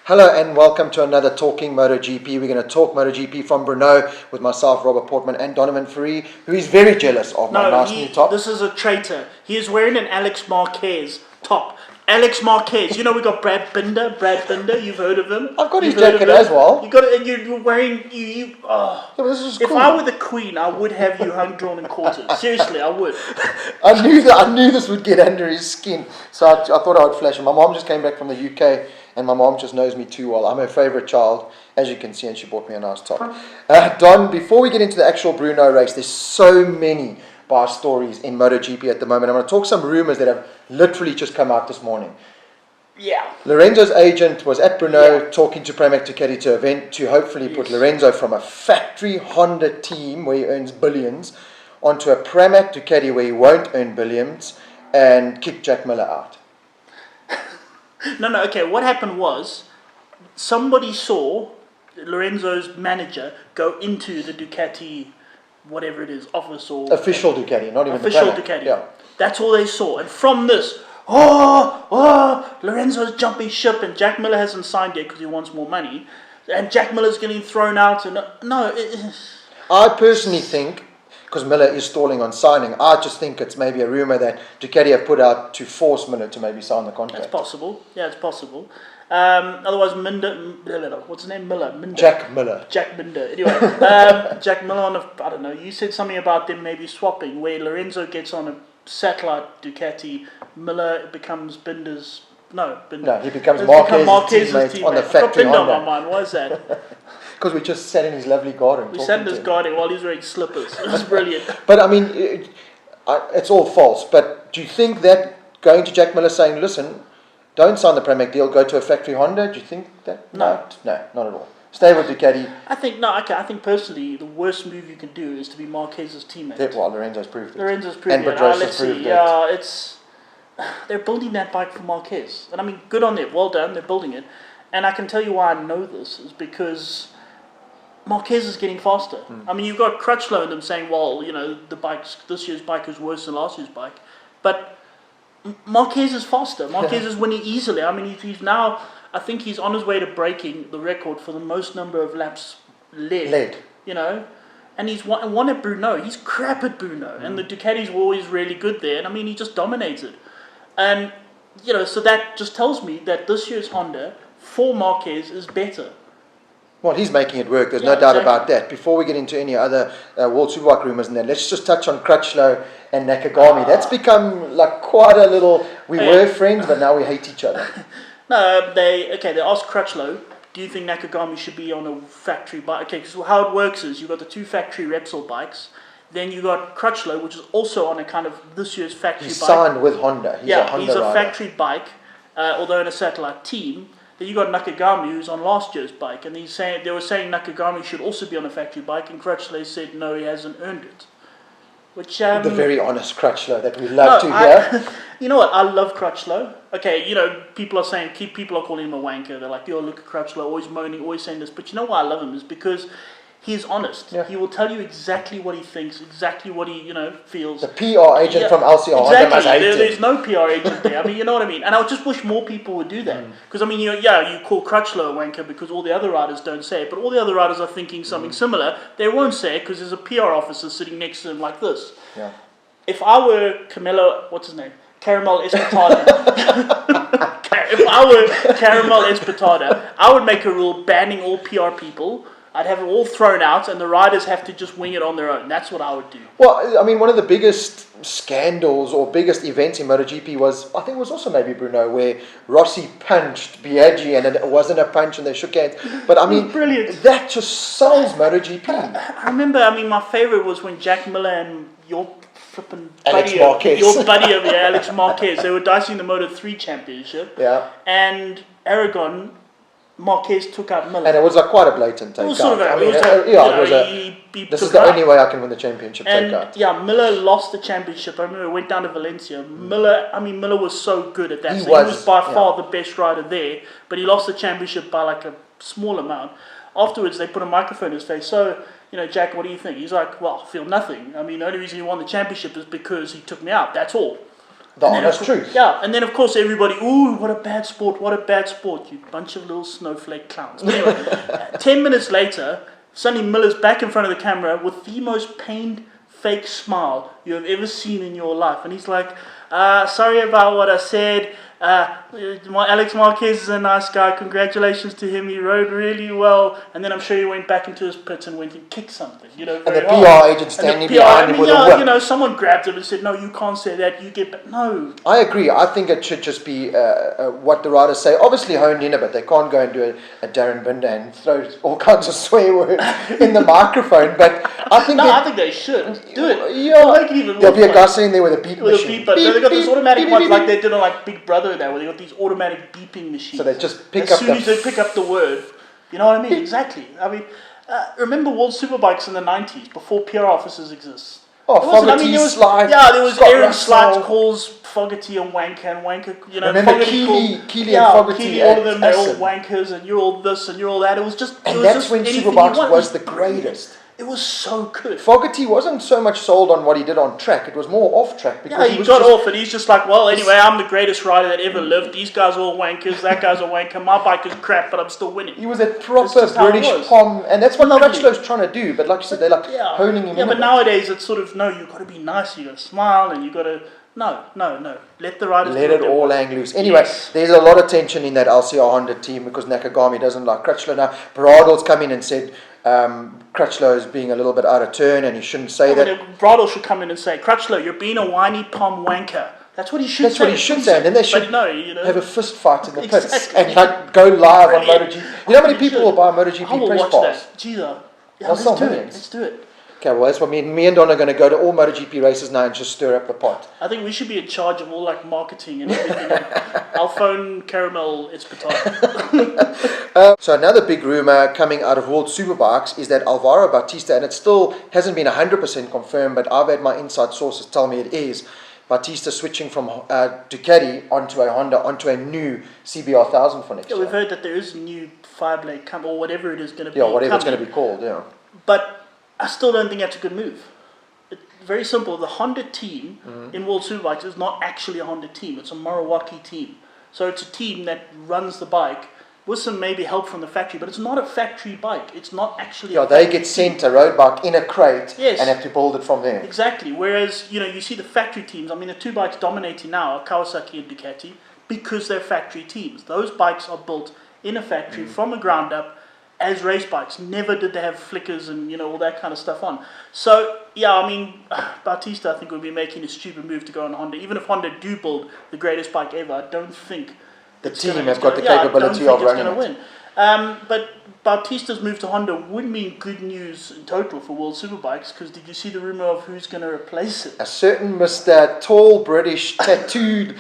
Hello and welcome to another Talking MotoGP. We're going to talk MotoGP from Brno with myself, Robert Portman, and Donovan and I, who is very jealous of my nice new top. This is a traitor. He is wearing an Alex Marquez top. Alex Marquez. You know we got Brad Binder. You've heard of him. I've got his jacket as well. You got it, and you're wearing Yeah, this is if cool. I were the Queen, I would have you hung, drawn, and quartered. Seriously, I would. I knew this would get under his skin, so I thought I would flash him. My mom just came back from the UK, and my mom just knows me too well. I'm her favourite child, as you can see, and she bought me a nice top. Don, before we get into the actual Brno race, there's so many bar stories in MotoGP at the moment. I'm going to talk some rumours that have literally just come out this morning. Yeah. Lorenzo's agent was at Brno talking to Pramac Ducati to hopefully put Lorenzo from a factory Honda team where he earns billions onto a Pramac Ducati where he won't earn billions and kick Jack Miller out. No, okay, what happened was somebody saw Lorenzo's manager go into the Ducati, whatever it is, office or... Official Ducati, not even official the Ducati. Yeah. That's all they saw. And from this, Lorenzo's jumping ship and Jack Miller hasn't signed yet because he wants more money. And Jack Miller's getting thrown out. And I personally think, because Miller is stalling on signing, I just think it's maybe a rumour that Ducati have put out to force Miller to maybe sign the contract. That's possible. Yeah, it's possible. Otherwise, what's his name? Jack Miller. Jack Minder. Anyway, Jack Miller on I don't know, you said something about them maybe swapping, where Lorenzo gets on a satellite Ducati, Miller becomes Binder's... No, he becomes Marquez's teammate on the factory Binder Honda. on my mind. Why is that? Because we just sat in his lovely garden. We sat in his garden while he's wearing slippers. It was brilliant. But I mean, it's all false. But do you think that going to Jack Miller saying, listen, don't sign the Pramac deal, go to a factory Honda, do you think that? No, not at all. Stay with Ducati. I think personally, the worst move you can do is to be Marquez's teammate. Well, Lorenzo's proved it. And Pedrosa's proved it. They're building that bike for Marquez. And I mean, good on them. Well done. They're building it. And I can tell you why I know this is because Marquez is getting faster. I mean, you've got Crutchlow and them saying, well, you know, this year's bike is worse than last year's bike. But Marquez is faster. Marquez is winning easily. I mean, he's now, I think he's on his way to breaking the record for the most number of laps led. You know? And he's won at Brno. He's crap at Brno. And the Ducatis were always really good there. And I mean, he just dominated. And, you know, so that just tells me that this year's Honda for Marquez is better. Well, he's making it work. There's no doubt about that. Before we get into any other World Superbike rumours and that, let's just touch on Crutchlow and Nakagami. That's become like quite a little... We were friends, but now we hate each other. No, they asked Crutchlow, do you think Nakagami should be on a factory bike? Okay, because how it works is you've got the two factory Repsol bikes. Then you got Crutchlow, which is also on a kind of this year's factory bike. He's signed with Honda. He's a Honda rider. Factory bike, although in a satellite team. Then you got Nakagami, who's on last year's bike, and they were saying Nakagami should also be on a factory bike, and Crutchlow said no, he hasn't earned it. Which the very honest Crutchlow that we love to hear. You know what? I love Crutchlow. Okay, you know, people are calling him a wanker. They're like, yo, look at Crutchlow, always moaning, always saying this. But you know why I love him is because he's honest. Yeah. He will tell you exactly what he thinks, exactly what he, feels. The PR agent from LCR. Exactly. There's no PR agent there. I mean, you know what I mean? And I just wish more people would do that. Because, I mean, you call Crutchlow a wanker because all the other riders don't say it. But all the other riders are thinking something similar. They won't say it because there's a PR officer sitting next to them like this. Yeah. If I were what's his name? Caramel Espetada. If I were Caramel Espetada, I would make a rule banning all PR people. I'd have it all thrown out, and the riders have to just wing it on their own. That's what I would do. Well, I mean, one of the biggest scandals or biggest events in MotoGP was, I think it was also maybe Brno, where Rossi punched Biaggi, and it wasn't a punch, and they shook hands. But I mean, brilliant. That just sells MotoGP. I remember, my favourite was when Jack Miller and your flipping buddy, Alex Marquez, they were dicing the Moto3 championship. Yeah. And Aragon, Marquez took out Miller. And it was quite a blatant takeout. It was sort of this is the only way I can win the championship takeout. Yeah, Miller lost the championship. I remember it went down to Valencia. Miller was so good at that. He was by far the best rider there, but he lost the championship by like a small amount. Afterwards, they put a microphone in his face. So, Jack, what do you think? He's like, well, I feel nothing. I mean, the only reason he won the championship is because he took me out. That's all. The honest truth. Yeah, and then of course everybody, ooh, what a bad sport, you bunch of little snowflake clowns. But anyway, 10 minutes later, suddenly Miller's back in front of the camera with the most pained, fake smile you have ever seen in your life. And he's like, sorry about what I said. Alex Marquez is a nice guy. Congratulations to him. He rode really well. And then I'm sure he went back into his pit and went and kicked something. You know, And the very PR hard. agent And the standing PR, behind him with a whip. you know, someone grabbed him and said, no, you can't say that. You get back. No. I agree. I think it should just be what the riders say. Obviously honed in a bit. They can't go and do a Darren Binder and throw all kinds of swear words in the microphone. But I think I think they should do it. Yeah, Make it even there'll be a more guy fun. sitting there with a beep With a machine. beep, but they've got this automatic beep, ones beep, like beep. they did on like Big Brother and that, where they got these automatic beeping machines. So they just pick as up soon the as they pick up the word, you know what I mean? Exactly. I mean, remember World Superbikes in the 90s before PR offices exist. Oh, Fogarty, Slide. Yeah, there was Scott Aaron Russell. Slide calls Fogarty and Wanker, you know. Remember Fogarty Keely and Fogarty Keely, all of them, they're all Essen. wankers, and you're all this and you're all that. It was just, And it was that's just when anything you Superbikes want. was the greatest. It was so good. Fogarty wasn't so much sold on what he did on track. It was more off track. Because Yeah, he was got just, off and he's just like, well, anyway, I'm the greatest rider that ever lived. These guys are all wankers. That guy's a wanker. My bike is crap, but I'm still winning. He was a proper just how it British was. pom, and that's what Lovely. Crutchlow's trying to do. But like you said, they're like honing him in. Yeah, a but bit. nowadays it's sort of, no, you've got to be nice, you've got to smile, and you've got to, no. Let the riders Let do it what they all want. hang loose. Anyway, Yes. there's a lot of tension in that LCR Honda team because Nakagami doesn't like Crutchlow. Now, Bradl's come in and said Crutchlow is being a little bit out of turn and he shouldn't say that. Bradle should come in and say, Crutchlow, you're being a whiny pom wanker. That's what he should say. That's what he should say. And then they should But no, you know, have a fist fight in the pits Exactly. and like go live Brilliant. on MotoGP. You know how many He people should. will buy a I MotoGP will press watch pass? that. Gee, though. Yeah, That's let's not do millions. it. Let's do it. Okay, well that's what me and Don are going to go to all MotoGP races now and just stir up the pot. I think we should be in charge of all like marketing and everything. I'll phone Caramel Espartano. So another big rumour coming out of World Superbikes is that Alvaro Bautista, and it still hasn't been 100% confirmed, but I've had my inside sources tell me it is, Bautista switching from Ducati onto a Honda, onto a new CBR 1000 for next Yeah, year. we've heard that there is a new Fireblade come or whatever it is going to be. Yeah, whatever it's coming. going to be called, yeah. But I still don't think that's a good move. Very simple. The Honda team in World Superbikes is not actually a Honda team. It's a Marawaki team. So it's a team that runs the bike with some maybe help from the factory, but it's not a factory bike. It's not actually Yeah, a they factory get sent a road bike in a crate Yes. and have to build it from there. Exactly. Whereas, you know, you see the factory teams, I mean, the two bikes dominating now are Kawasaki and Ducati because they're factory teams. Those bikes are built in a factory from the ground up as race bikes. Never did they have flickers and, you know, all that kind of stuff on. So, yeah, I mean, Bautista, I think, would be making a stupid move to go on Honda. Even if Honda do build the greatest bike ever, I don't think The it's team gonna- have it's got gonna- the yeah, capability I of don't think running it's going to win. But Bautista's move to Honda would mean good news in total for World Superbikes, because did you see the rumour of who's going to replace it? A certain Mr. Tall British tattooed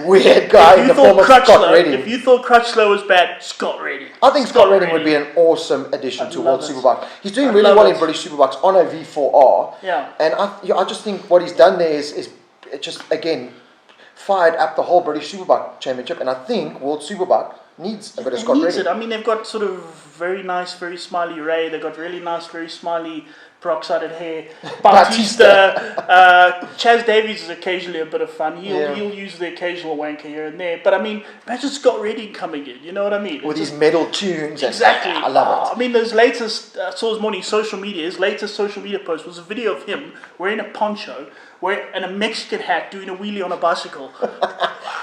weird guy in the form of Scott Redding. If you thought Crutchlow was bad, Scott Redding. I think Scott Redding would be an awesome addition I'd to love World it. Superbike. He's doing I'd really love well it. in British Superbikes on a V4R. Yeah. And I just think what he's done there is it just, again, fired up the whole British Superbike Championship. And I think World Superbike needs a bit of It Scott needs Redding. it. I mean, they've got sort of very nice, very smiley Ray. They've got really nice, very smiley peroxided hair. Bautista. Chaz Davies is occasionally a bit of fun. He'll use the occasional wanker here and there. But I mean, imagine Scott Redding coming in. You know what I mean? With his metal tunes. Exactly. And, I love it. I mean, his latest, I saw this morning, social media, his latest social media post was a video of him wearing a poncho and a Mexican hat doing a wheelie on a bicycle.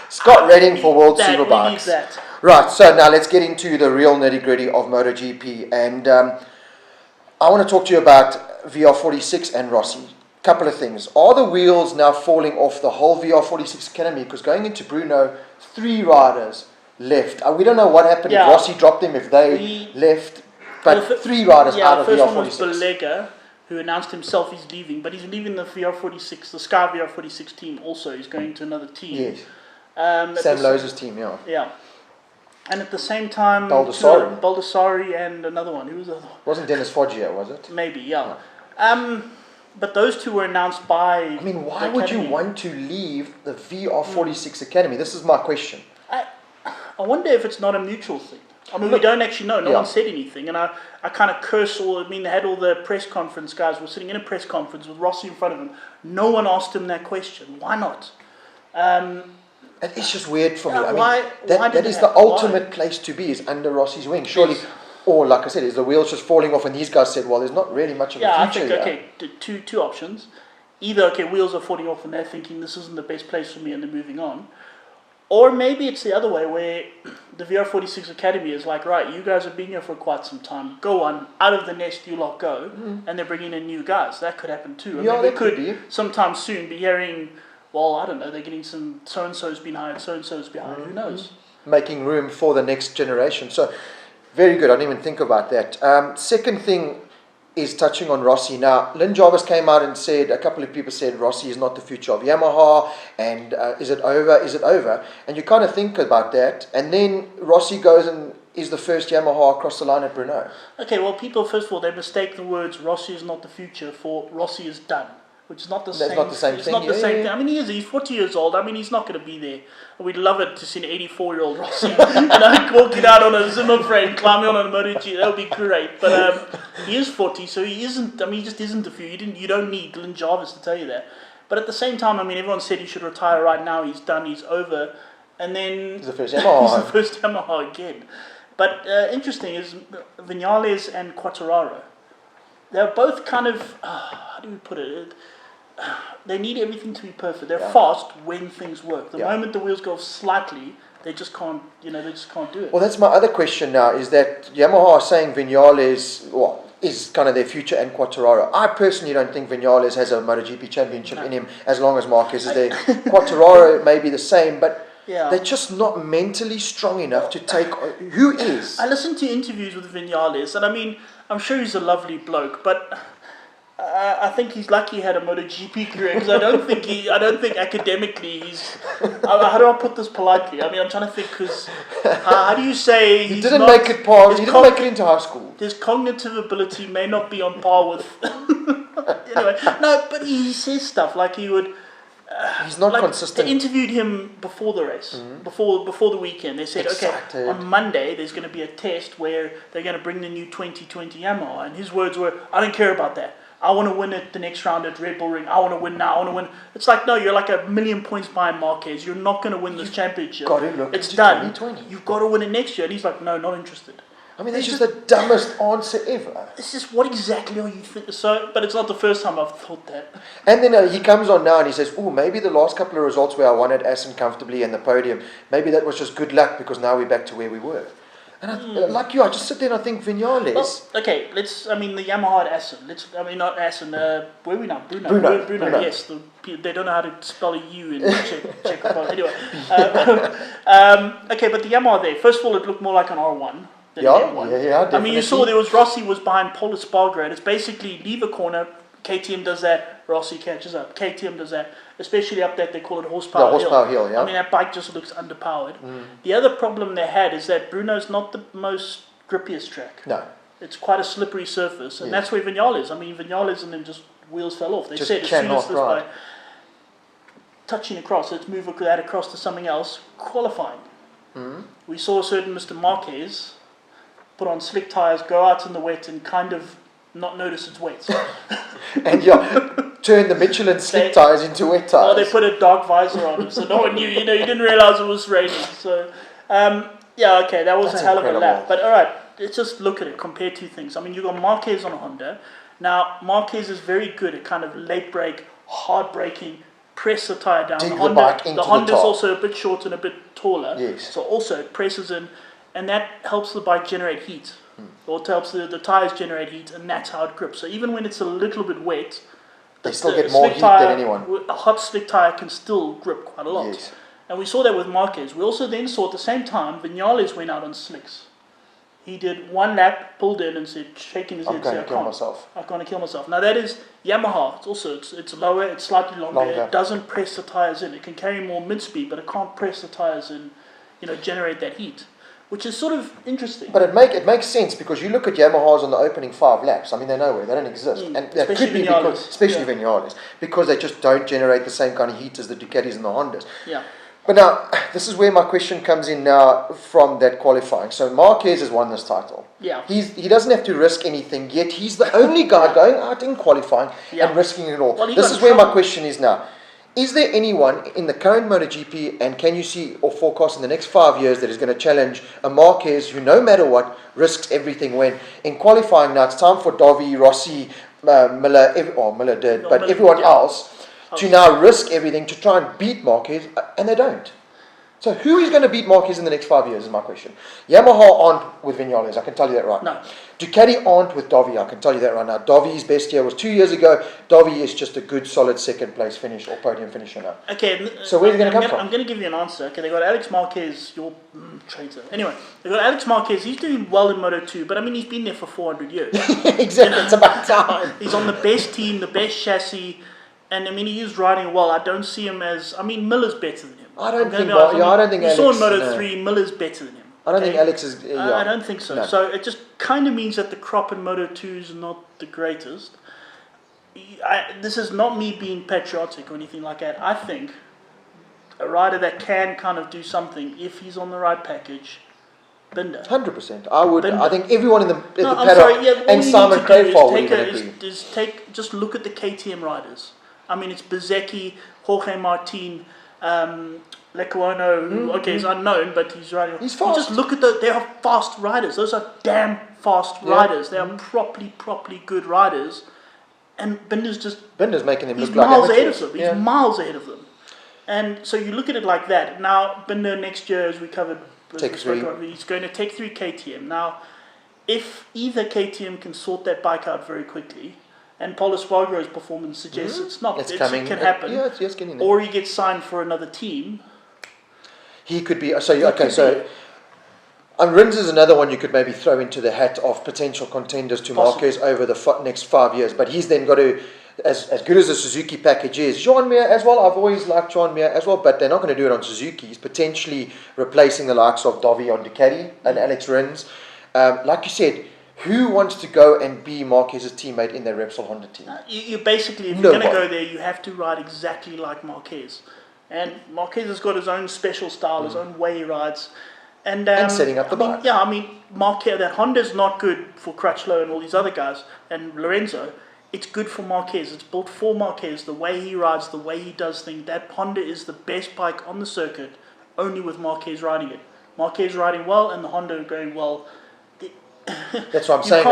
Scott Redding for World We need Superbikes. that. Right, so now let's get into the real nitty gritty of MotoGP. And I want to talk to you about VR46 and Rossi. Couple of things. Are the wheels now falling off the whole VR46 Academy? Because going into Brno, 3 riders left. We don't know what happened if Rossi dropped them, if they left. But 3 riders out of the first one was VR46. Belega, who announced himself he's leaving, but he's leaving the VR46, the Sky VR46 team also. He's going to another team. Yes. At Sam the- Lowe's team, yeah. Yeah. And at the same time, Baldassari. Baldassari and another one. Who was the other one? Wasn't Dennis Foggia, was it? Maybe, yeah. But those two were announced by. I mean, why the would you academy. want to leave the VR46 Academy? This is my question. I wonder if it's not a mutual thing. I mean, we don't actually know. No one said anything. And I kind of curse all. I mean, they had all the press conference guys were sitting in a press conference with Rossi in front of them. No one asked him that question. Why not? It's just weird for me. Yeah, I why mean, did that it is the happen? Why? ultimate place to be, is under Rossi's wing. Surely, Yes. or like I said, is the wheels just falling off and these guys said, well, there's not really much of Yeah, a I future think, here. okay, two options. Either, okay, wheels are falling off and they're thinking this isn't the best place for me and they're moving on. Or maybe it's the other way, where the VR46 Academy is like, right, you guys have been here for quite some time. Go on, out of the nest you lot go, and they're bringing in new guys. That could happen too. I Yeah, mean, we that could be. sometime soon be hearing, well, I don't know, they're getting some so-and-so's been hired, so-and-so's behind, who knows? Making room for the next generation. So, very good. I didn't even think about that. Second thing is touching on Rossi. Now, Lynn Jarvis came out and said, a couple of people said Rossi is not the future of Yamaha, and is it over? Is it over? And you kind of think about that, and then Rossi goes and is the first Yamaha across the line at Brno. Okay, well, people, first of all, they mistake the words Rossi is not the future for Rossi is done, which is not the That's same. not the same it's thing. not the Yeah, same yeah, thing. I mean, he's 40 years old. I mean, he's not going to be there. We'd love it to see an 84-year-old Rossi, walking out on a Zimmer frame, climbing on a MotoGP. That would be great. But he is 40, so he isn't. I mean, he just isn't the future. You don't need Lynn Jarvis to tell you that. But at the same time, I mean, everyone said he should retire right now. He's done. He's over. And then He's the first Yamaha. he's the first Yamaha again. But interesting is Vinales and Quartararo. They're both kind of, how do we put it? They need everything to be perfect. They're fast when things work. The moment the wheels go off slightly, they just can't, they just can't do it. Well, that's my other question now, is that Yamaha are saying Vinales, is kind of their future, and Quartararo. I personally don't think Vinales has a MotoGP championship in him as long as Marquez is there. Quartararo may be the same, but they're just not mentally strong enough to take. Who is? I listened to interviews with Vinales, and I mean, I'm sure he's a lovely bloke, but I think he's lucky he had a MotoGP career, because I don't think academically he's. How do I put this politely? I mean, I'm trying to think, because how do you say He didn't make it into high school. His cognitive ability may not be on par with. Anyway, no, but he says stuff like he would. He's not consistent. They interviewed him before the race, before the weekend. They said, okay, on Monday there's going to be a test where they're going to bring the new 2020 Yamaha, and his words were, I don't care about that. I want to win it the next round at Red Bull Ring. I want to win now. I want to win. It's like, no, you're like a million points behind Marquez. You're not going to win this championship. It's done. 2020. You've got to win it next year. And he's like, no, not interested. I mean, that's just the dumbest answer ever. It's just, what exactly are you thinking? So, but it's not the first time I've thought that. And then he comes on now and he says, oh, maybe the last couple of results where I won at Assen comfortably and the podium, maybe that was just good luck, because now we're back to where we were. And like you, I just sit there and I think Vinales. Well, okay, the Yamaha at Assen. Not Assen, where are we now? Brno. Yes, they don't know how to spell a U in Czech Republic. Anyway. Okay, but the Yamaha there, first of all, it looked more like an R1. Definitely. I mean, you saw Rossi was behind Paul Espargaro, and it's basically leave a corner, KTM does that, Rossi catches up. KTM does that, especially up that they call it horsepower hill. Yeah. I mean, that bike just looks underpowered. The other problem they had is that Brno's not the most grippiest track. No. It's quite a slippery surface, and that's where Vinales. I mean, Vinales and then just wheels fell off. They just said as soon as this ride. by touching across, let's move that across to something else. Qualifying. We saw a certain Mr. Marquez put on slick tires, go out in the wet, and kind of not notice it's wet. And turn the Michelin slick tires into wet tires. Well, they put a dark visor on him, so no one knew. You didn't realize it was raining. So, okay, that was a hell of a lap. But all right, let's just look at it. Compare two things. I mean, you got Marquez on a Honda. Now, Marquez is very good at kind of late brake, hard braking, press the tire down. Dig the bike into the Honda's top. also a bit shorter and a bit taller. Yes. So also it presses in, and that helps the bike generate heat. Or it helps the tires generate heat, and that's how it grips. So even when it's a little bit wet, they still get more heat than anyone. A hot slick tire can still grip quite a lot. Yes. And we saw that with Marquez. We also then saw at the same time, Vinales went out on slicks. He did one lap, pulled in, and said, shaking his head, I'm going to kill myself. Now that is Yamaha. It's lower, it's slightly longer. It doesn't press the tires in. It can carry more mid-speed, but it can't press the tires in, generate that heat. Which is sort of interesting. But it makes sense, because you look at Yamahas on the opening 5 laps. I mean, they're nowhere. They don't exist. And that could be because, especially Vinales, because they just don't generate the same kind of heat as the Ducatis and the Hondas. Yeah. But now, this is where my question comes in now from that qualifying. So Marquez has won this title. Yeah. He doesn't have to risk anything, yet he's the only guy going out in qualifying and risking it all. Well, this is where my question is now. Is there anyone in the current MotoGP, and can you see or forecast in the next 5 years, that is going to challenge a Marquez who, no matter what, risks everything? When in qualifying now, it's time for Dovi, Rossi, Miller, Miller did, but Miller, everyone yeah. else to now risk everything to try and beat Marquez, and they don't. So who is going to beat Marquez in the next 5 years is my question. Yamaha aren't with Vinales, I can tell you that right now. Ducati aren't with Dovi, I can tell you that right now. Dovi's best year was 2 years ago. Dovi is just a good, solid second place finish or podium finisher now. Okay, so where's it going to come from? I'm going to give you an answer. Okay, they got Alex Marquez, your traitor. Anyway, they got Alex Marquez. He's doing well in Moto2, but I mean, he's been there for 400 years. Exactly, it's about time. He's on the best team, the best chassis, and I mean, he is riding well. I don't see him as. I mean, Miller's better than him. I don't think Alex. You saw in Moto3, Miller's better than him. I don't think Alex is. I don't think so. No. So it just kind of means that the crop in Moto2 is not the greatest. This is not me being patriotic or anything like that. I think a rider that can kind of do something if he's on the right package. Binder. 100%. I would. Binder. I think everyone in the paddock sorry, yeah, and Simon Crayfall would agree. Just look at the KTM riders. I mean, it's Bezecchi, Jorge Martin, Lecuono, who is unknown, but he's riding. He's fast. You just look at they are fast riders. Those are damn fast riders. They are properly good riders. And Binder's making them look like miles ahead of them. He's miles ahead of them. And so you look at it like that. Now, Binder next year, as we covered, he's going to take 3 KTM. Now, if either KTM can sort that bike out very quickly, and Paulo Espargaro's performance suggests it can happen, it's getting there. or he gets signed for another team. He could be. And Rins is another one you could maybe throw into the hat of potential contenders to Marquez over the next 5 years. But he's then got to, as good as the Suzuki package is, Joan Mir as well. I've always liked Joan Mir as well, but they're not going to do it on Suzuki. He's potentially replacing the likes of Dovi on Ducati and Alex Rins. Like you said, who wants to go and be Marquez's teammate in their Repsol Honda team? You basically, if you're going to go there, you have to ride exactly like Marquez. And Marquez has got his own special style, his own way he rides. And setting up the bike. Marquez, that Honda's not good for Crutchlow and all these other guys, and Lorenzo. It's good for Marquez. It's built for Marquez. The way he rides, the way he does things. That Honda is the best bike on the circuit, only with Marquez riding it. Marquez riding well, and the Honda going well. That's what I'm saying.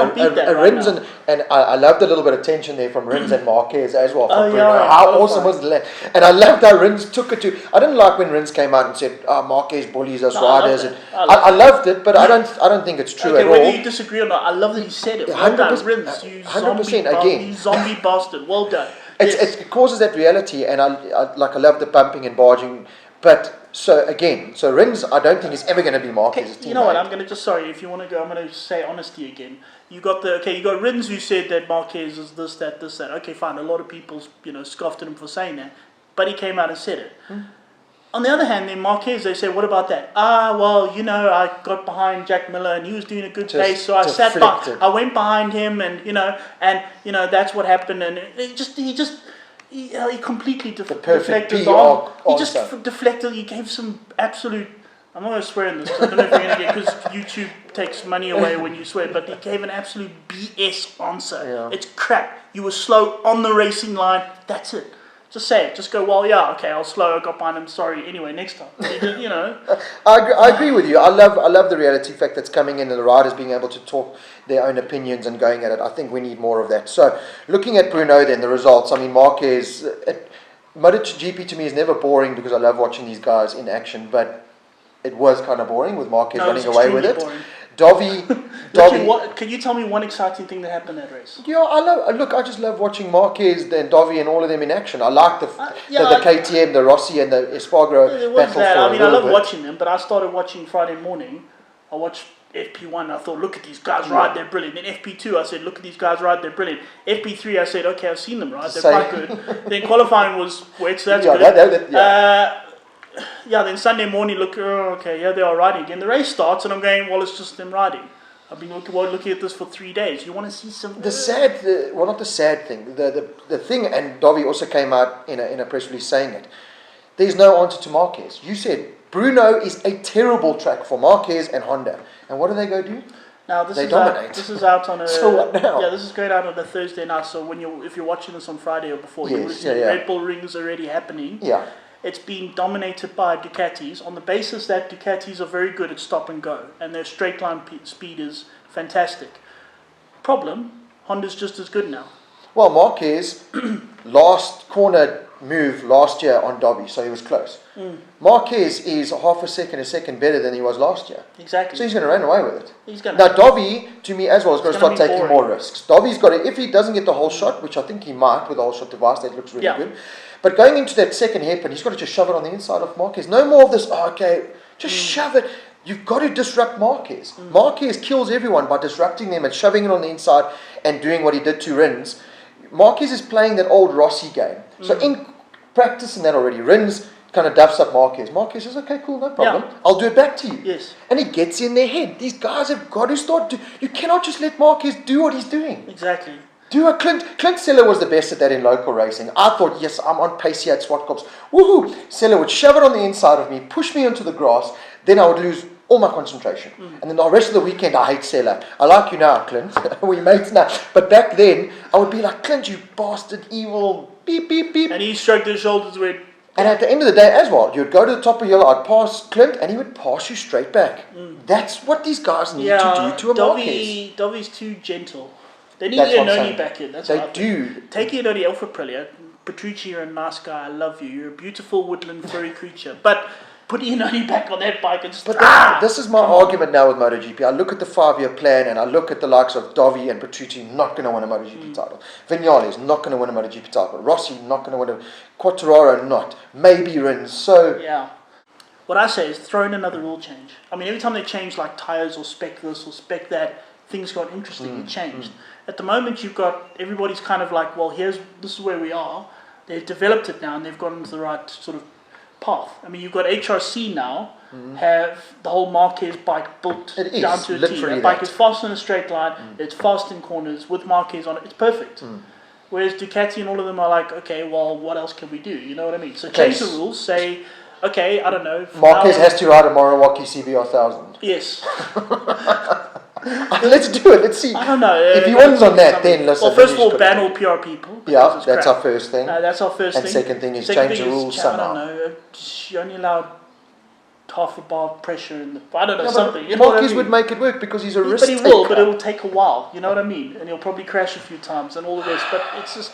Rins and I loved a little bit of tension there from Rins and Marquez as well. How awesome was that? And I loved how Rins took it to. I didn't like when Rins came out and said, Marquez bullies us riders. I loved it, but I don't think it's true at all. Whether you disagree or not, I love that he said it. Well done, Rins. You 100% again. You zombie bastard. Well done. It causes that reality, and I love the bumping and barging. But so Rins, I don't think is ever going to be Marquez's teammate. You know what? I'm going to just if you want to go, I'm going to say honesty again. You got Rins who said that Marquez is this, that. Okay, fine. A lot of people, scoffed at him for saying that, but he came out and said it. On the other hand, then Marquez, they say, what about that? I got behind Jack Miller and he was doing a good pace, so I went behind him, and that's what happened, and he completely deflected on. He just deflected. He gave some absolute. I'm not going to swear in this. I don't know if you're going to get, because YouTube takes money away when you swear. But he gave an absolute BS answer. Yeah. It's crap. You were slow on the racing line. That's it. Just say it. Just go, I was slow. I got behind him. Sorry. Anyway, next time. I agree with you. I love the reality fact that's coming in, and the riders being able to talk their own opinions and going at it. I think we need more of that. So, looking at Brno, then the results. I mean, Marquez. MotoGP to me is never boring because I love watching these guys in action, but it was kind of boring with Marquez running away with it. Boring. Dovi. Can you tell me one exciting thing that happened in that race? Yeah, I just love watching Marquez and Dovi and all of them in action. I like the KTM, the Rossi and the Espargaro battle. I love watching them, but I started watching Friday morning. I watched FP1, I thought, look at these guys ride, they're brilliant. Then FP2, I said, look at these guys ride, they're brilliant. FP3, I said, okay, I've seen them ride, they're quite good. Then qualifying was wet, so that's good. Then Sunday morning, they are riding again. The race starts, and I'm going, well, it's just them riding. I've been looking at this for 3 days. You want to see some... not the sad thing, the thing, and Dovi also came out in a press release saying it, there's no answer to Marquez. You said, Brno is a terrible track for Marquez and Honda. And what do they go do? Now They dominate. This is out on a So what now? Yeah, this is going out on a Thursday night. So if you're watching this on Friday or before, you would have seen Red Bull Ring is already happening. Yeah. It's been dominated by Ducatis on the basis that Ducatis are very good at stop and go, and their straight line speed is fantastic. Problem: Honda's just as good now. Well, Marquez last corner move last year on Dobby, so he was close. Marquez is half a second better than he was last year. Exactly. So he's going to run away with it. He's going Now, Dobby, to me as well, is going to start taking boring. more risks. Dobby's got to, if he doesn't get the whole shot, which I think he might with the whole shot device, that looks really good. But going into that second hairpin, he's got to just shove it on the inside of Marquez. No more of this, just shove it. You've got to disrupt Marquez. Marquez kills everyone by disrupting them and shoving it on the inside and doing what he did to Rins. Marquez is playing that old Rossi game. So in practicing that already, Rins kind of duffs up Marquez. Marquez says, okay, cool, no problem. I'll do it back to you. Yes. And he gets in their head. These guys have got to start. You cannot just let Marquez do what he's doing. Exactly. Do a Clint Seller was the best at that in local racing. I thought, yes, I'm on pace here at Swartkops. Woohoo! Seller would shove it on the inside of me, push me into the grass, then I would lose all my concentration. And then the rest of the weekend, I hate Seller. I like you now, Clint. We're mates now. But back then, I would be like, Clint, you bastard, evil, beep, beep, beep. And he shrugged his shoulders with... And at the end of the day as well, you'd go to the top of the hill, I'd pass Clint, and he would pass you straight back. That's what these guys need to do to a Marquez. Dovy's too gentle. They need Iannone back in. That's they do. Take Iannone out for Aprilia. Petrucci, you're a nice guy. I love you. You're a beautiful woodland furry creature. But put Iannone back on that bike and just... But this is my argument now with MotoGP. I look at the 5-year plan and I look at the likes of Dovi and Petrucci not going to win a MotoGP title. Vignale is not going to win a MotoGP title. Rossi not going to win a... Quartararo not. Maybe Rins. So... Yeah. What I say is throw in another rule change. I mean, every time they change like tyres or spec this or spec that, things got interesting. It changed. At the moment, you've got... Everybody's kind of like, well, this is where we are. They've developed it now and they've gotten to the right sort of path. I mean, you've got HRC now have the whole Marquez bike built down to a T. That bike is fast in a straight line, it's fast in corners with Marquez on it, it's perfect. Whereas Ducati and all of them are like, okay, well, what else can we do? You know what I mean? So change the rules, say, okay, I don't know. Marquez has to ride a Morawaki CBR 1000. Yes. Let's do it. Let's see. I don't know. If he wins on that, then listen. Well, first of all, ban all PR people. Yeah, that's our first thing. That's our first thing. And second thing is change the rules somehow. I don't know. You're only allowed half a bar of pressure in the... I don't know, something. Marquez would make it work because he's a risk taker. But he will, but it'll take a while. You know what I mean? And he'll probably crash a few times and all the rest. But it's just...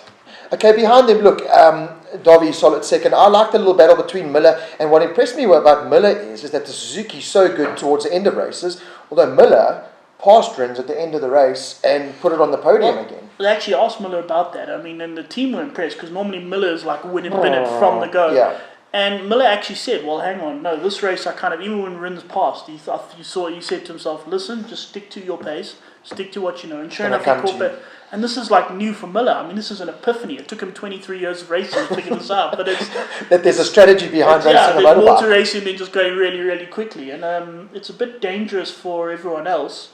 Okay, behind them, look, Dovi solid second. I like the little battle between Miller, and what impressed me about Miller is that the Suzuki's so good towards the end of races, although Miller passed Rins at the end of the race and put it on the podium again. They actually asked Miller about that. I mean, and the team were impressed because normally Miller's like winning minute from the go. Yeah. And Miller actually said, well, hang on, no, this race I kind of, even when Rins passed, he said to himself, listen, just stick to your pace, stick to what you know. And sure enough, he caught that. And this is like new for Miller. I mean, this is an epiphany. It took him 23 years of racing to figure this out. But it's that there's a strategy behind racing a motorbike. More to racing than just going really, really quickly. And it's a bit dangerous for everyone else.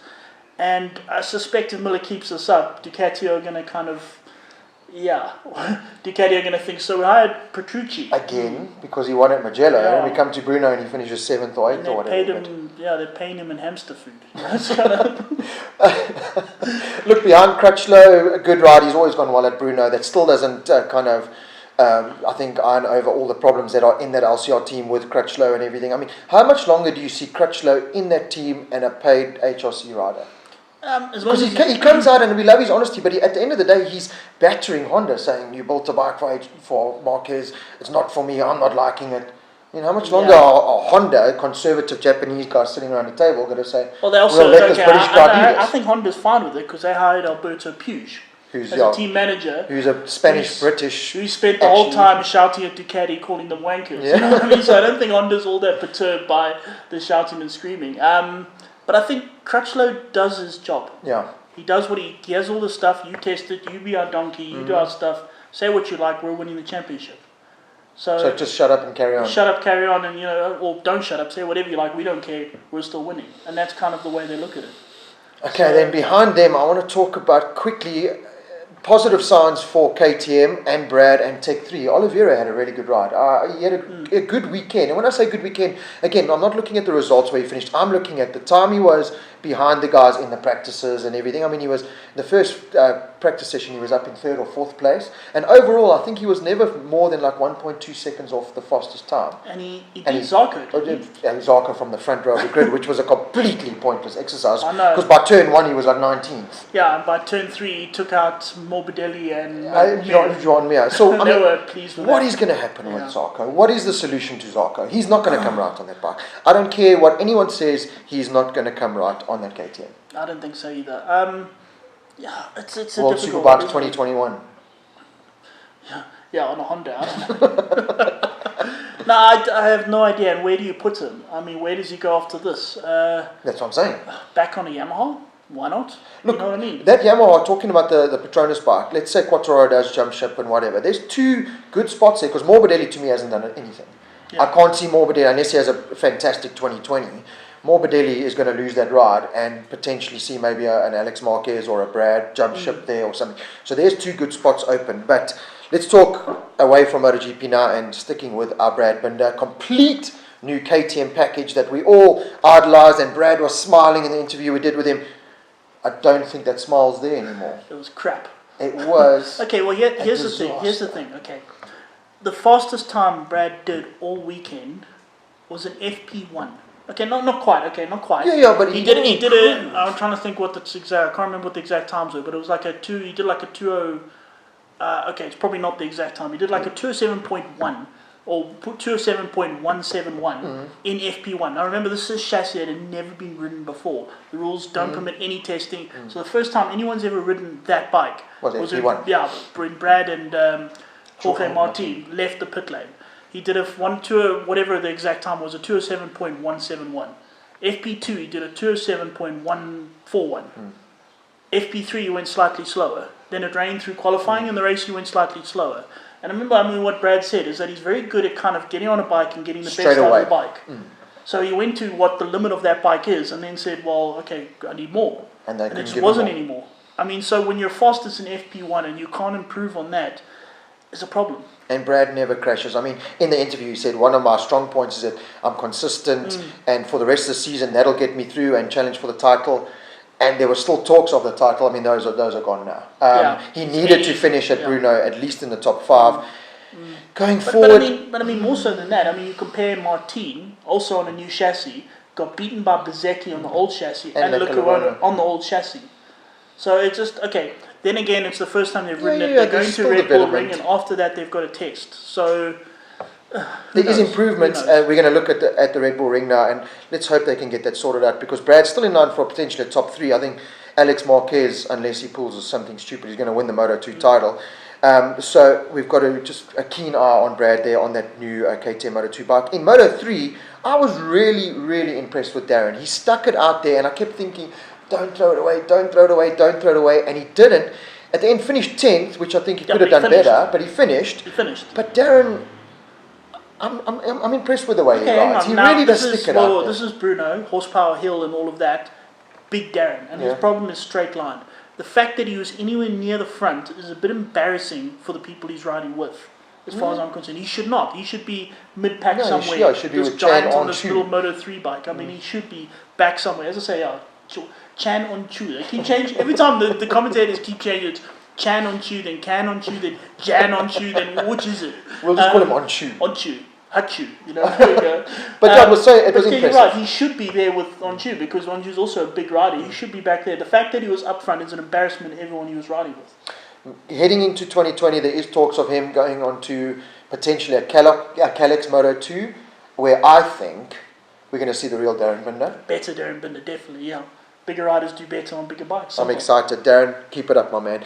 And I suspect if Miller keeps this up, Ducati are going to kind of, Ducati are going to think, so we hired Petrucci. Again, because he won at Mugello, and we come to Brno and he finishes 7th or 8th or whatever. They're paying him in hamster food. It's kind of Look, behind Crutchlow, a good ride. He's always gone well at Brno. That still doesn't I think, iron over all the problems that are in that LCR team with Crutchlow and everything. I mean, how much longer do you see Crutchlow in that team and a paid HRC rider? Because he comes out and we love his honesty, but at the end of the day, he's battering Honda, saying, you built a bike for Marquez, it's not for me, I'm not liking it. You know, how much longer are Honda, conservative Japanese guys sitting around the table, going to say, well, they also, we'll let this British guy do this? I think Honda's fine with it because they hired Alberto Puig, who's a team manager. Who's a Spanish-British. Who spent the whole time shouting at Ducati, calling them wankers. Yeah. You know what I mean? So I don't think Honda's all that perturbed by the shouting and screaming. But I think Crutchlow does his job. Yeah. He does what he has all the stuff. You test it. You be our donkey. You do our stuff. Say what you like. We're winning the championship. So just shut up and carry on. Shut up, carry on, and or don't shut up. Say whatever you like. We don't care. We're still winning, and that's kind of the way they look at it. Okay, then behind them, I want to talk about quickly positive signs for KTM and Brad and Tech 3. Oliveira had a really good ride. He had a good weekend. And when I say good weekend, again, I'm not looking at the results where he finished. I'm looking at the time he was behind the guys in the practices and everything. I mean, he was, the first practice session, he was up in 3rd or 4th place. And overall, I think he was never more than like 1.2 seconds off the fastest time. And he beat Zarco, didn't he? And Zarco from the front row of the grid, which was a completely pointless exercise. I know. Because by turn 1, he was like 19th. Yeah, and by turn 3, he took out Morbidelli and Joan Mir. So, I mean, were pleased with what that. is going to happen with Zarco? What is the solution to Zarco? He's not going to come right on that bike. I don't care what anyone says, he's not going to come right on that KTM. I don't think so either. Yeah, it's a World difficult Superbike one, 2021. Yeah, on a Honda. I don't know. No, I have no idea. And where do you put him? I mean, where does he go after this? That's what I'm saying. Back on a Yamaha? Why not? Look, you know what I mean? That Yamaha, talking about the Petronas bike, let's say Quattraro does jump ship and whatever. There's 2 good spots there because Morbidelli to me hasn't done anything. Yeah. I can't see Morbidelli unless he has a fantastic 2020. Morbidelli is going to lose that ride and potentially see maybe an Alex Marquez or a Brad jump ship there or something. So there's 2 good spots open. But let's talk away from MotoGP now and sticking with our Brad Binder. Complete new KTM package that we all idolised, and Brad was smiling in the interview we did with him. I don't think that smile's there anymore. It was crap. It was. Okay, well, here's the thing. Here's the thing. Okay, the fastest time Brad did all weekend was an FP1. Okay, not quite. Okay, not quite. Yeah, but he did it. I'm trying to think what the exact. I can't remember what the exact times were, but it was like a 2. He did like a 20. Okay, it's probably not the exact time. He did like a 207.1 or 207.171 in FP1. Now remember, this is a chassis that had never been ridden before. The rules don't permit any testing. So the first time anyone's ever ridden that bike was FP1. When Brad and Jorge Martin left the pit lane. He did whatever the exact time was, a 207.171. FP2, he did a 207.141. FP3, he went slightly slower. Then it rained through qualifying, and the race he went slightly slower. And I remember, what Brad said is that he's very good at kind of getting on a bike and getting the best out of the bike. So he went to what the limit of that bike is, and then said, well, okay, I need more. And it just wasn't anymore. I mean, so when you're fastest in FP1 and you can't improve on that, it's a problem. And Brad never crashes. I mean, in the interview, he said one of my strong points is that I'm consistent, and for the rest of the season, that'll get me through and challenge for the title. And there were still talks of the title. I mean, those are gone now. He needed to finish at Brno, at least in the top 5. Going forward... But I mean, more so than that. I mean, you compare Martin, also on a new chassis, got beaten by Bezzecchi on the old chassis, and Leclerc on the old chassis. So it's just, okay... Then again, it's the first time they've ridden it. They're going to Red Bull Ring, and after that, they've got a test. So there is improvements. We're going to look at the Red Bull Ring now, and let's hope they can get that sorted out, because Brad's still in line for potentially a top 3. I think Alex Marquez, unless he pulls something stupid, he's going to win the Moto2 title. So we've got just a keen eye on Brad there on that new KTM Moto2 bike. In Moto3, I was really, really impressed with Darren. He stuck it out there, and I kept thinking, don't throw it away, don't throw it away, don't throw it away. And he didn't. At the end, finished 10th, which I think he could have done better, but he finished. But Darren, I'm impressed with the way he rides. He really does stick it out. This is Brno, horsepower hill and all of that. Big Darren. And his problem is straight line. The fact that he was anywhere near the front is a bit embarrassing for the people he's riding with. As far as I'm concerned, he should not. He should be mid-pack somewhere. He should be with Chan on this little Moto3 bike. I mean, he should be back somewhere. As I say, Chan on Chu. They keep changing every time the commentators keep changing it. Chan on Chu, then Can on Chu, then Jan on Chu, then which is it? We'll just call him on Chu. On Chu. Hachu, you know. There we go. But I was saying it was impressive. You're right, he should be there with Onchu, because Onchu's also a big rider. He should be back there. The fact that he was up front is an embarrassment to everyone he was riding with. Heading into 2020, there is talks of him going on to potentially a Calyx Moto2, where I think we're going to see the real Darren Binder. Better Darren Binder, definitely, yeah. Bigger riders do better on bigger bikes. I'm excited. Darren, keep it up, my man.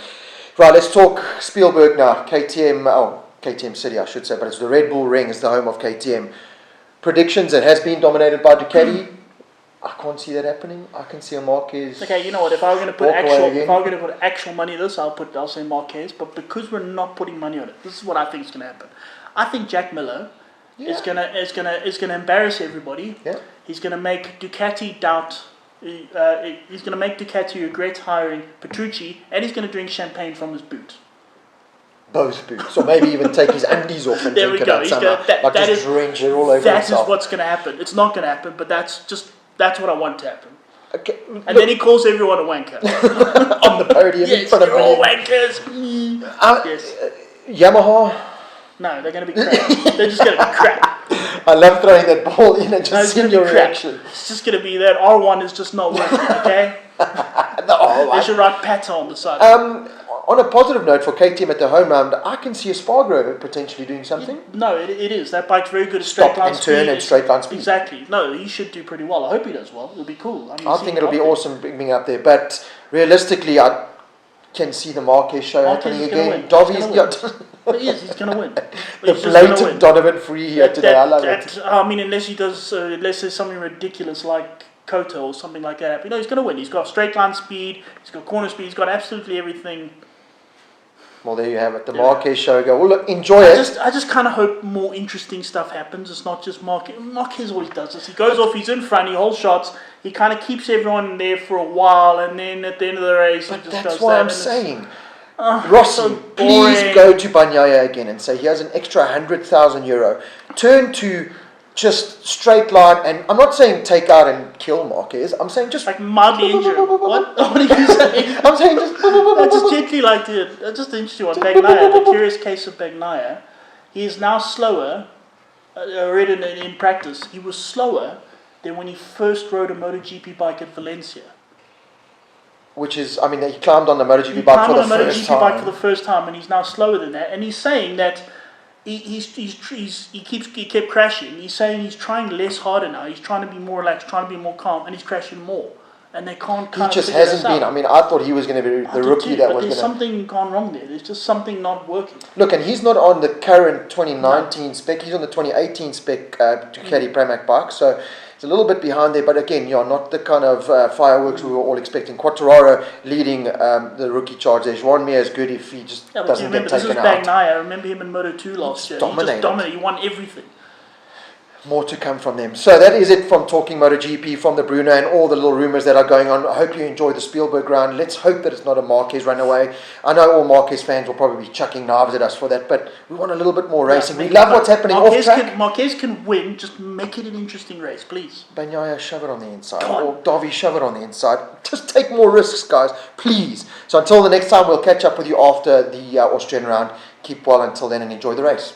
Right, let's talk Spielberg now. KTM City, I should say, but it's the Red Bull Ring. It's the home of KTM. Predictions, it has been dominated by Ducati. I can't see that happening. I can see a Marquez. Okay, you know what? If I were going to put actual money on this, I'll say Marquez. But because we're not putting money on it, this is what I think is going to happen. I think Jack Miller is gonna embarrass everybody. Yeah. He's going to make Ducati doubt He's going to make Ducati regret hiring Petrucci, and he's going to drink champagne from his boot. Both boots, or maybe even take his undies off and There drink we it go. out somehow. Like That just is, drench it all over that himself. is what's going to happen. It's not going to happen, but that's what I want to happen. Okay, And then he calls everyone a wanker. on the podium in Yes, front of you're all millions. wankers. Yes. Yamaha, No, they're going to be crap. They're just going to be crap. I love throwing that ball in and No, just it's seeing going to your be crap. reaction. It's just going to be that R1 is just not working, okay? They should write Pata on the side. On a positive note for KTM at the home round, I can see a Spargo potentially doing something. No, it is. That bike's very good at Stop straight line and turn speed. and straight line speed. Exactly. No, he should do pretty well. I hope he does well. It'll be cool. I think it'll be awesome being up there. But realistically, I can see the Marquez show happening again. Dovi's He's going to win. The blatant Donovan free here today. I love it. I mean, unless there's something ridiculous like Koto or something like that. But no, he's going to win. He's got straight line speed. He's got corner speed. He's got absolutely everything. Well, there you have it. The Marquez show. Go. Well, look, enjoy it. I just kind of hope more interesting stuff happens. It's not just Marquez. Marquez always does this. He goes off. He's in front. He holds shots. He kind of keeps everyone there for a while, and then at the end of the race, he just That's does why that. I'm saying. Rossi, Rossi, please go to Bagnaia again and say he has an extra €100,000. Turn to just straight line, and I'm not saying take out and kill Marquez. I'm saying just like mildly injure him. What? What are you saying? I'm saying just gently like just the interesting one. Bagnaia, the curious case of Bagnaia, he is now slower. I read it in practice. He was slower than when he first rode a MotoGP bike at Valencia. Which is, I mean, he climbed on the MotoGP bike for the first time. Bike for the first time, and he's now slower than that. And he's saying that he kept crashing. He's saying he's trying less harder now. He's trying to be more relaxed, trying to be more calm, and he's crashing more. And they can't. He just hasn't been. I mean, I thought he was going to be the rookie that was going to. But there's something gone wrong there. There's just something not working. Look, and he's not on the current 2019 spec. He's on the 2018 spec Ducati Pramac bike. So it's a little bit behind there. But again, not the kind of fireworks we were all expecting. Quartararo leading the rookie charge there. Juan Mir is good if he just doesn't get taken out. This is Bagnaia. I remember him in Moto2 last year. Dominated. He just dominated. He won everything. More to come from them. So that is it from Talking MotoGP, from the Brno and all the little rumours that are going on. I hope you enjoy the Spielberg round. Let's hope that it's not a Marquez runaway. I know all Marquez fans will probably be chucking knives at us for that, but we want a little bit more racing. We love what's happening off track. Marquez can win, just make it an interesting race, please. Bagnaia, shove it on the inside. Or Dovi, shove it on the inside. Just take more risks, guys, please. So until the next time, we'll catch up with you after the Austrian round. Keep well until then and enjoy the race.